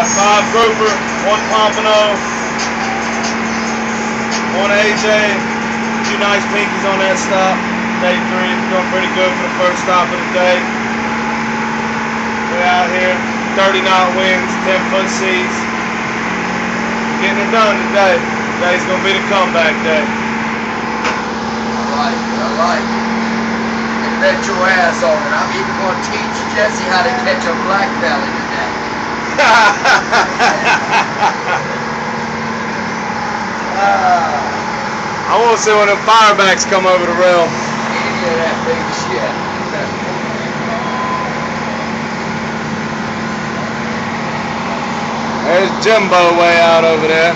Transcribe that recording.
got 5 grouper, 1 pompano, 1 AJ, 2 nice pinkies on that stop. Day 3, going pretty good for the first stop of the day. We're out here, 30 knot winds, 10-foot seas. Getting it done today. Today's gonna be the comeback day. I like it. And bet your ass on it. I'm even going to teach Jesse how to catch a black belly today. I want to see when them firebacks come over the rail. Any of that big shit. There's Jimbo way out over there.